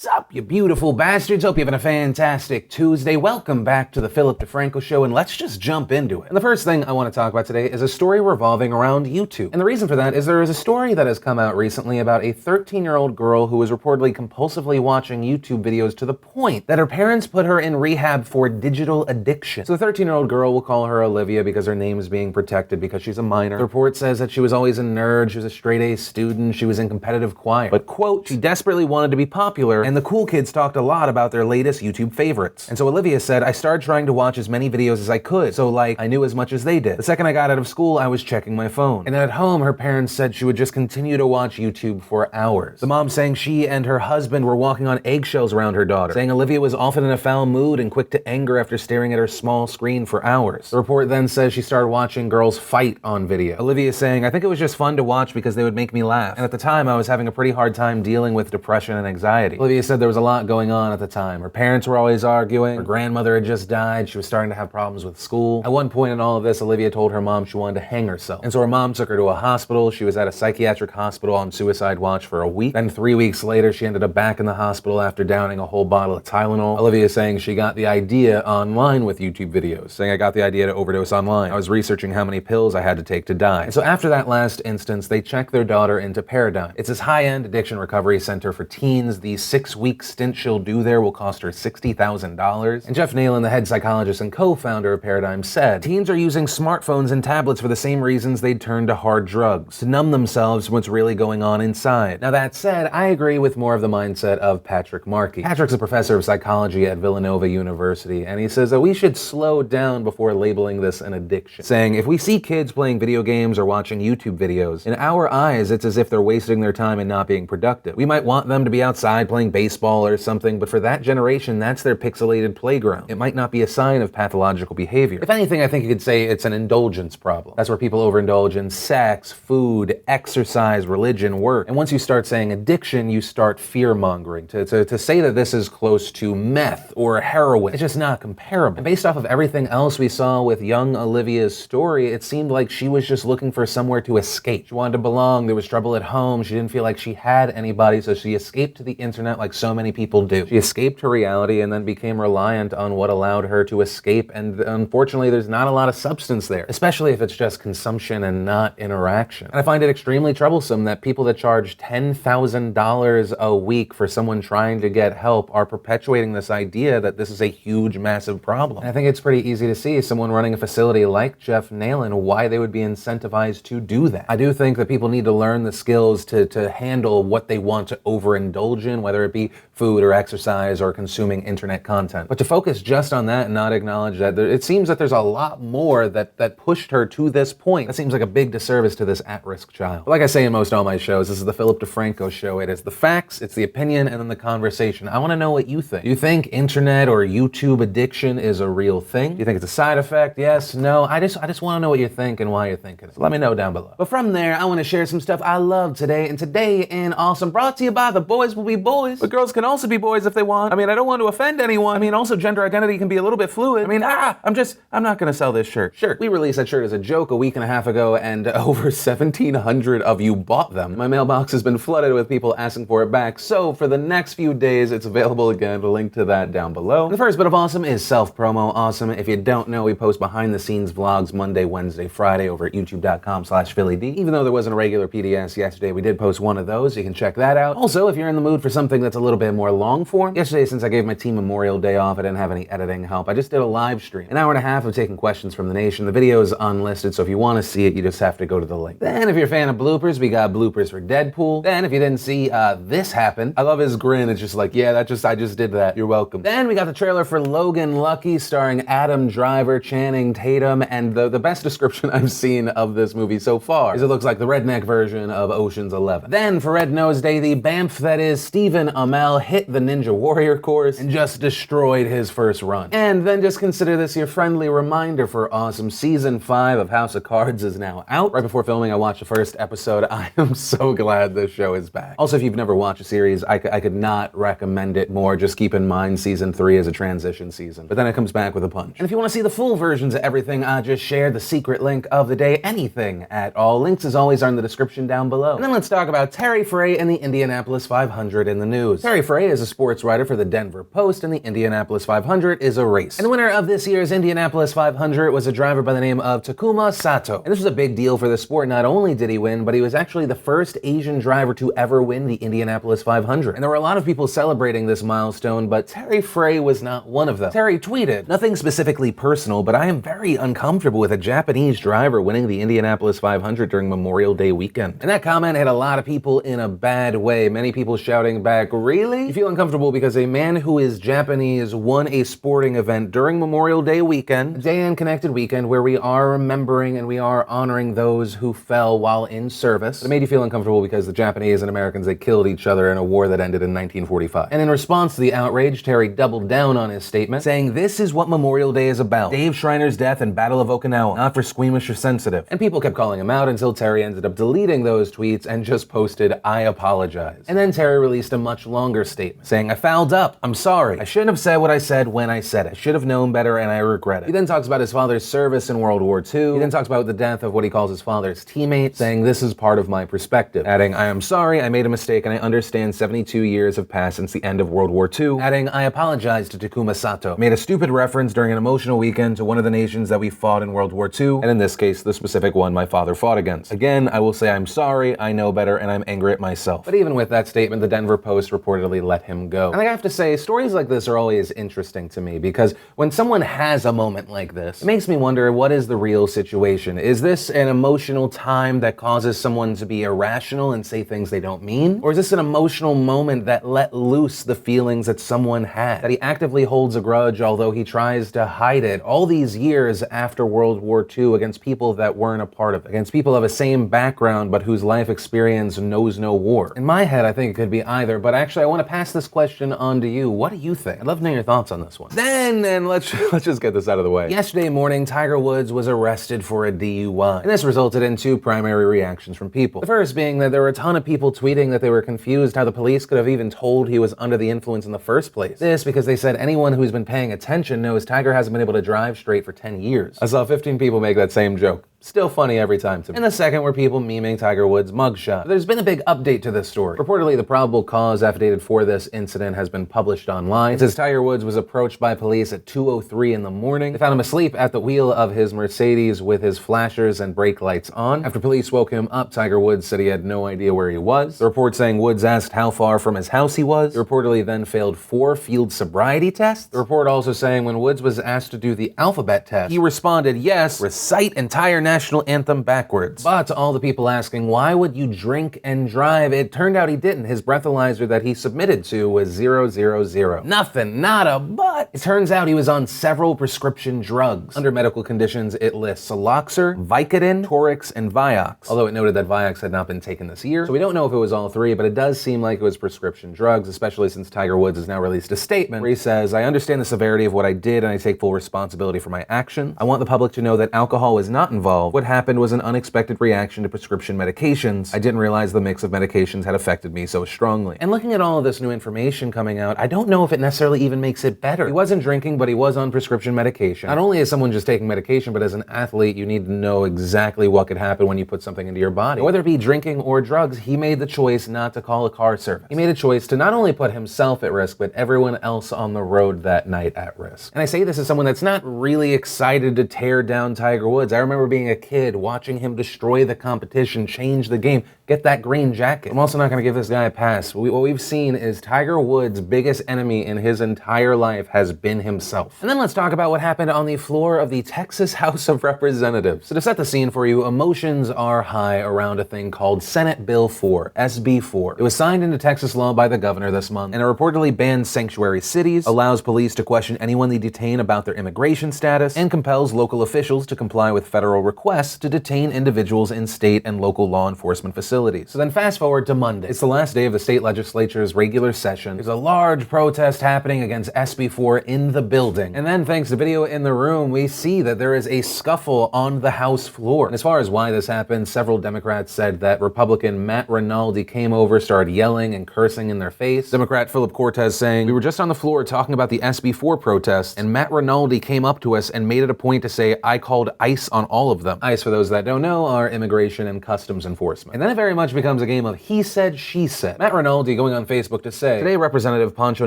Sup, you beautiful bastards? Hope you're having a fantastic Tuesday. Welcome back to the Philip DeFranco Show, and let's just jump into it. And the first thing I want to talk about today is a story revolving around YouTube. And the reason for that is there is a story that has come out recently about a 13-year-old girl who was reportedly compulsively watching YouTube videos to the point that her parents put her in rehab for digital addiction. So the 13-year-old girl, we'll call her Olivia because her name is being protected because she's a minor. The report says that she was always a nerd, she was a straight-A student, she was in competitive choir. But, quote, she desperately wanted to be popular, and the cool kids talked a lot about their latest YouTube favorites. And so Olivia said, I started trying to watch as many videos as I could, so like, I knew as much as they did. The second I got out of school, I was checking my phone. And at home, her parents said she would just continue to watch YouTube for hours. The mom saying she and her husband were walking on eggshells around her daughter, saying Olivia was often in a foul mood and quick to anger after staring at her small screen for hours. The report then says she started watching girls fight on video. Olivia saying, I think it was just fun to watch because they would make me laugh. And at the time, I was having a pretty hard time dealing with depression and anxiety. Olivia said there was a lot going on at the time. Her parents were always arguing. Her grandmother had just died. She was starting to have problems with school. At one point in all of this, Olivia told her mom she wanted to hang herself. And so her mom took her to a hospital. She was at a psychiatric hospital on suicide watch for a week. Then 3 weeks later, she ended up back in the hospital after downing a whole bottle of Tylenol. Olivia saying she got the idea online with YouTube videos, saying I got the idea to overdose online. I was researching how many pills I had to take to die. And so after that last instance, they checked their daughter into Paradigm. It's this high-end addiction recovery center for teens. The 6-week stint she'll do there will cost her $60,000. And Jeff Nalen, the head psychologist and co-founder of Paradigm, said, teens are using smartphones and tablets for the same reasons they'd turn to hard drugs, to numb themselves from what's really going on inside. Now that said, I agree with more of the mindset of Patrick Markey. Patrick's a professor of psychology at Villanova University, and he says that we should slow down before labeling this an addiction, saying if we see kids playing video games or watching YouTube videos, in our eyes it's as if they're wasting their time and not being productive. We might want them to be outside playing baseball or something, but for that generation, that's their pixelated playground. It might not be a sign of pathological behavior. If anything, I think you could say it's an indulgence problem. That's where people overindulge in sex, food, exercise, religion, work. And once you start saying addiction, you start fear-mongering. To say that this is close to meth or heroin, it's just not comparable. And based off of everything else we saw with young Olivia's story, it seemed like she was just looking for somewhere to escape. She wanted to belong, there was trouble at home, she didn't feel like she had anybody, so she escaped to the internet like so many people do. She escaped her reality and then became reliant on what allowed her to escape, and unfortunately there's not a lot of substance there, especially if it's just consumption and not interaction. And I find it extremely troublesome that people that charge $10,000 a week for someone trying to get help are perpetuating this idea that this is a huge, massive problem. And I think it's pretty easy to see someone running a facility like Jeff Nalen why they would be incentivized to do that. I do think that people need to learn the skills to handle what they want to overindulge in, whether it be food or exercise or consuming internet content. But to focus just on that and not acknowledge that it seems that there's a lot more that pushed her to this point. That seems like a big disservice to this at-risk child. But like I say in most all my shows, this is the Philip DeFranco Show. It is the facts, it's the opinion, and then the conversation. I want to know what you think. Do you think internet or YouTube addiction is a real thing? Do you think it's a side effect? Yes, no? I just want to know what you think and why you think it is. So let me know down below. But from there, I want to share some stuff I love today. And today in Awesome, brought to you by The Boys Will Be Boys. But girls can also be boys if they want. I mean, I don't want to offend anyone. I mean, also gender identity can be a little bit fluid. I mean, I'm not gonna sell this shirt. Sure, we released that shirt as a joke a week and a half ago, and over 1,700 of you bought them. My mailbox has been flooded with people asking for it back, so for the next few days, it's available again. We'll link to that down below. And the first bit of awesome is self-promo awesome. If you don't know, we post behind-the-scenes vlogs Monday, Wednesday, Friday over at youtube.com/PhillyD. Even though there wasn't a regular PDS yesterday, we did post one of those. You can check that out. Also, if you're in the mood for something that's a little bit more long form, yesterday, since I gave my team Memorial Day off, I didn't have any editing help. I just did a live stream. An hour and a half of taking questions from the nation. The video is unlisted, so if you want to see it, you just have to go to the link. Then, if you're a fan of bloopers, we got bloopers for Deadpool. Then, if you didn't see this happen, I love his grin. It's just like, yeah, I just did that. You're welcome. Then, we got the trailer for Logan Lucky, starring Adam Driver, Channing Tatum, and the best description I've seen of this movie so far is it looks like the redneck version of Ocean's 11. Then, for Red Nose Day, the BAMF that is Stephen Amell hit the Ninja Warrior course and just destroyed his first run. And then just consider this your friendly reminder for awesome. Season 5 of House of Cards is now out. Right before filming, I watched the first episode. I am so glad this show is back. Also, if you've never watched a series, I could not recommend it more. Just keep in mind season 3 is a transition season, but then it comes back with a punch. And if you want to see the full versions of everything I just shared, the secret link of the day, anything at all, links as always are in the description down below. And then let's talk about Terry Frey and the Indianapolis 500 in the news. news. Terry Frey is a sports writer for the Denver Post, and the Indianapolis 500 is a race. And the winner of this year's Indianapolis 500 was a driver by the name of Takuma Sato. And this was a big deal for the sport. Not only did he win, but he was actually the first Asian driver to ever win the Indianapolis 500. And there were a lot of people celebrating this milestone, but Terry Frey was not one of them. Terry tweeted, "Nothing specifically personal, but I am very uncomfortable with a Japanese driver winning the Indianapolis 500 during Memorial Day weekend." And that comment hit a lot of people in a bad way. Many people shouting back, "Really? You feel uncomfortable because a man who is Japanese won a sporting event during Memorial Day weekend, a day and connected weekend where we are remembering and we are honoring those who fell while in service. It made you feel uncomfortable because the Japanese and Americans, they killed each other in a war that ended in 1945. And in response to the outrage, Terry doubled down on his statement, saying, "This is what Memorial Day is about. Dave Schreiner's death and Battle of Okinawa, not for squeamish or sensitive." And people kept calling him out until Terry ended up deleting those tweets and just posted, "I apologize." And then Terry released a much longer statement, saying, "I fouled up. I'm sorry. I shouldn't have said what I said when I said it. I should have known better and I regret it." He then talks about his father's service in World War II. He then talks about the death of what he calls his father's teammate, saying, "This is part of my perspective." Adding, "I am sorry, I made a mistake and I understand 72 years have passed since the end of World War II." Adding, "I apologize to Takuma Sato. Made a stupid reference during an emotional weekend to one of the nations that we fought in World War II, and in this case, the specific one my father fought against. Again, I will say I'm sorry, I know better, and I'm angry at myself." But even with that statement, the Denver Post reportedly let him go. And I have to say, stories like this are always interesting to me because when someone has a moment like this, it makes me wonder, what is the real situation? Is this an emotional time that causes someone to be irrational and say things they don't mean? Or is this an emotional moment that let loose the feelings that someone had? That he actively holds a grudge although he tries to hide it all these years after World War II against people that weren't a part of it, against people of the same background but whose life experience knows no war? In my head, I think it could be either, but actually I want to pass this question on to you. What do you think? I'd love to know your thoughts on this one. Then, let's just get this out of the way. Yesterday morning, Tiger Woods was arrested for a DUI. And this resulted in two primary reactions from people. The first being that there were a ton of people tweeting that they were confused how the police could have even told he was under the influence in the first place. This because they said anyone who's been paying attention knows Tiger hasn't been able to drive straight for 10 years. I saw 15 people make that same joke. Still funny every time to me. And the second were people memeing Tiger Woods' mugshot. There's been a big update to this story. Reportedly, the probable cause affidavit for this incident has been published online. It says Tiger Woods was approached by police at 2:03 in the morning. They found him asleep at the wheel of his Mercedes with his flashers and brake lights on. After police woke him up, Tiger Woods said he had no idea where he was. The report saying Woods asked how far from his house he was. He reportedly then failed 4 field sobriety tests. The report also saying when Woods was asked to do the alphabet test, he responded, "Yes, recite entire national anthem backwards." But to all the people asking, why would you drink and drive? It turned out he didn't. His breathalyzer that he submitted to was 000. Nothing, nada, but it turns out he was on several prescription drugs. Under medical conditions, it lists Suloxer, Vicodin, Torix, and Vioxx. Although it noted that Vioxx had not been taken this year. So we don't know if it was all three, but it does seem like it was prescription drugs, especially since Tiger Woods has now released a statement where he says, "I understand the severity of what I did and I take full responsibility for my actions. I want the public to know that alcohol was not involved. What happened was an unexpected reaction to prescription medications. I didn't realize the mix of medications had affected me so strongly." And looking at all of this new information coming out, I don't know if it necessarily even makes it better. He wasn't drinking, but he was on prescription medication. Not only is someone just taking medication, but as an athlete, you need to know exactly what could happen when you put something into your body. Whether it be drinking or drugs, he made the choice not to call a car service. He made a choice to not only put himself at risk, but everyone else on the road that night at risk. And I say this as someone that's not really excited to tear down Tiger Woods. I remember being a kid watching him destroy the competition, change the game, get that green jacket. I'm also not going to give this guy a pass. What we've seen is Tiger Woods' biggest enemy in his entire life has been himself. And then let's talk about what happened on the floor of the Texas House of Representatives. So to set the scene for you, emotions are high around a thing called Senate Bill 4, SB 4. It was signed into Texas law by the governor this month, and it reportedly bans sanctuary cities, allows police to question anyone they detain about their immigration status, and compels local officials to comply with federal requests to detain individuals in state and local law enforcement facilities. So then fast forward to Monday. It's the last day of the state legislature's regular session. There's a large protest happening against SB 4 in the building. And then thanks to video in the room, we see that there is a scuffle on the House floor. And as far as why this happened, several Democrats said that Republican Matt Rinaldi came over, started yelling and cursing in their face. Democrat Philip Cortez saying, "We were just on the floor talking about the SB 4 protests, and Matt Rinaldi came up to us and made it a point to say I called ICE on all of them. them. ICE, for those that don't know, are Immigration and Customs Enforcement. And then it very much becomes a game of he said, she said. Matt Rinaldi going on Facebook to say, "Today Representative Pancho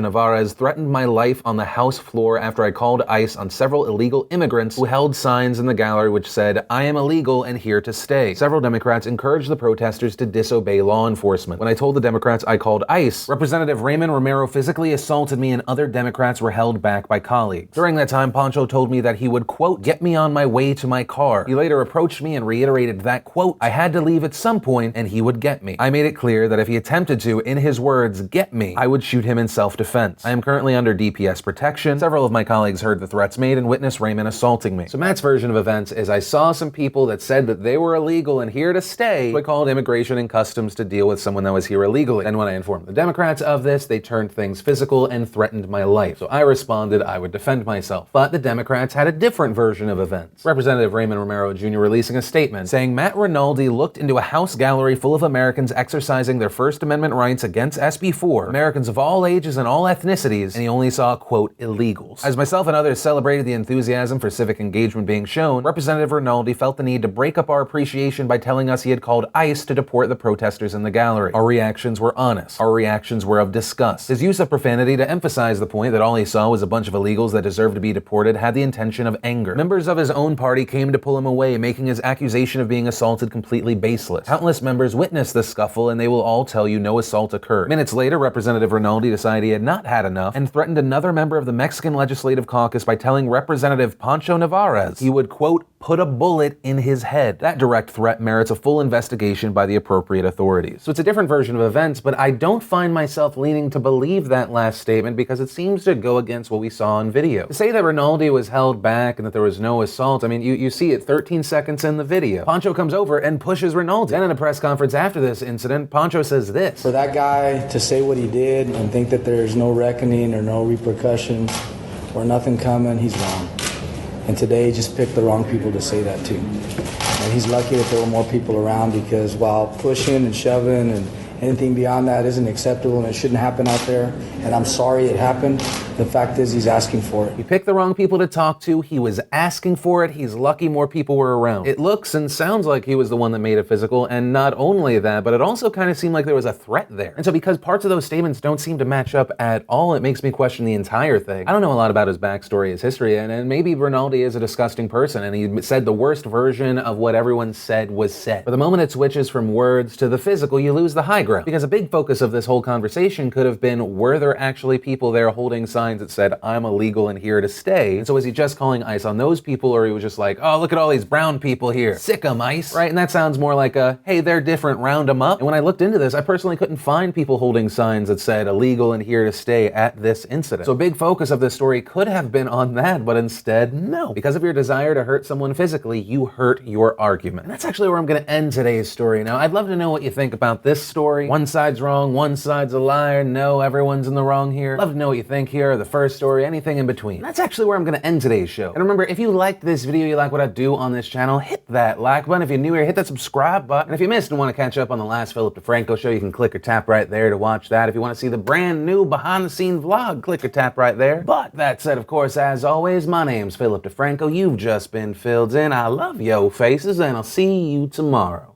Narvaez threatened my life on the House floor after I called ICE on several illegal immigrants who held signs in the gallery which said, 'I am illegal and here to stay.' Several Democrats encouraged the protesters to disobey law enforcement. When I told the Democrats I called ICE, Representative Raymond Romero physically assaulted me and other Democrats were held back by colleagues. During that time, Pancho told me that he would, quote, 'get me on my way to my car.' He later approached me and reiterated that, quote, 'I had to leave at some point and he would get me.' I made it clear that if he attempted to, in his words, 'get me,' I would shoot him in self-defense. I am currently under DPS protection. Several of my colleagues heard the threats made and witnessed Raymond assaulting me." So Matt's version of events is, I saw some people that said that they were illegal and here to stay, so I called Immigration and Customs to deal with someone that was here illegally. And when I informed the Democrats of this, they turned things physical and threatened my life. So I responded I would defend myself. But the Democrats had a different version of events. Representative Raymond Romero Jr. releasing a statement saying Matt Rinaldi looked into a House gallery full of Americans exercising their First Amendment rights against SB 4, Americans of all ages and all ethnicities, and he only saw, quote, illegals. As myself and others celebrated the enthusiasm for civic engagement being shown, Representative Rinaldi felt the need to break up our appreciation by telling us he had called ICE to deport the protesters in the gallery. Our reactions were honest. Our reactions were of disgust. His use of profanity to emphasize the point that all he saw was a bunch of illegals that deserved to be deported had the intention of anger. Members of his own party came to pull him away, making his accusation of being assaulted completely baseless. Countless members witnessed the scuffle, and they will all tell you no assault occurred. Minutes later, Representative Rinaldi decided he had not had enough and threatened another member of the Mexican Legislative Caucus by telling Representative Pancho Narvaez he would, quote, put a bullet in his head. That direct threat merits a full investigation by the appropriate authorities. So it's a different version of events, but I don't find myself leaning to believe that last statement because it seems to go against what we saw on video. To say that Rinaldi was held back and that there was no assault, I mean, you see it 13 seconds in the video. Pancho comes over and pushes Rinaldi. Then in a press conference after this incident, Pancho says this. For that guy to say what he did and think that there's no reckoning or no repercussions or nothing coming, he's wrong. And today he just picked the wrong people to say that to. And he's lucky that there were more people around because while pushing and shoving and anything beyond that isn't acceptable and it shouldn't happen out there, and I'm sorry it happened, the fact is he's asking for it. He picked the wrong people to talk to. He was asking for it. He's lucky more people were around. It looks and sounds like he was the one that made it physical, and not only that, but it also kind of seemed like there was a threat there. And so because parts of those statements don't seem to match up at all, it makes me question the entire thing. I don't know a lot about his backstory, his history, and maybe Rinaldi is a disgusting person, and he said the worst version of what everyone said was said. But the moment it switches from words to the physical, you lose the high ground. Because a big focus of this whole conversation could have been, were there actually people there holding signs that said, I'm illegal and here to stay? And so was he just calling ICE on those people, or he was just like, oh, look at all these brown people here. Sick 'em, ICE. Right? And that sounds more like a, hey, they're different, round 'em up. And when I looked into this, I personally couldn't find people holding signs that said illegal and here to stay at this incident. So a big focus of this story could have been on that, but instead, no. Because of your desire to hurt someone physically, you hurt your argument. And that's actually where I'm gonna end today's story. Now, I'd love to know what you think about this story. One side's wrong, one side's a liar. No, everyone's in the wrong here. Love to know what you think here, the first story, anything in between. And that's actually where I'm gonna end today's show. And remember, if you liked this video, you like what I do on this channel, hit that like button. If you're new here, hit that subscribe button. And if you missed and want to catch up on the last Philip DeFranco show, you can click or tap right there to watch that. If you want to see the brand new behind the scenes vlog, click or tap right there. But that said, of course, as always, my name's Philip DeFranco. You've just been filled in. I love yo faces, and I'll see you tomorrow.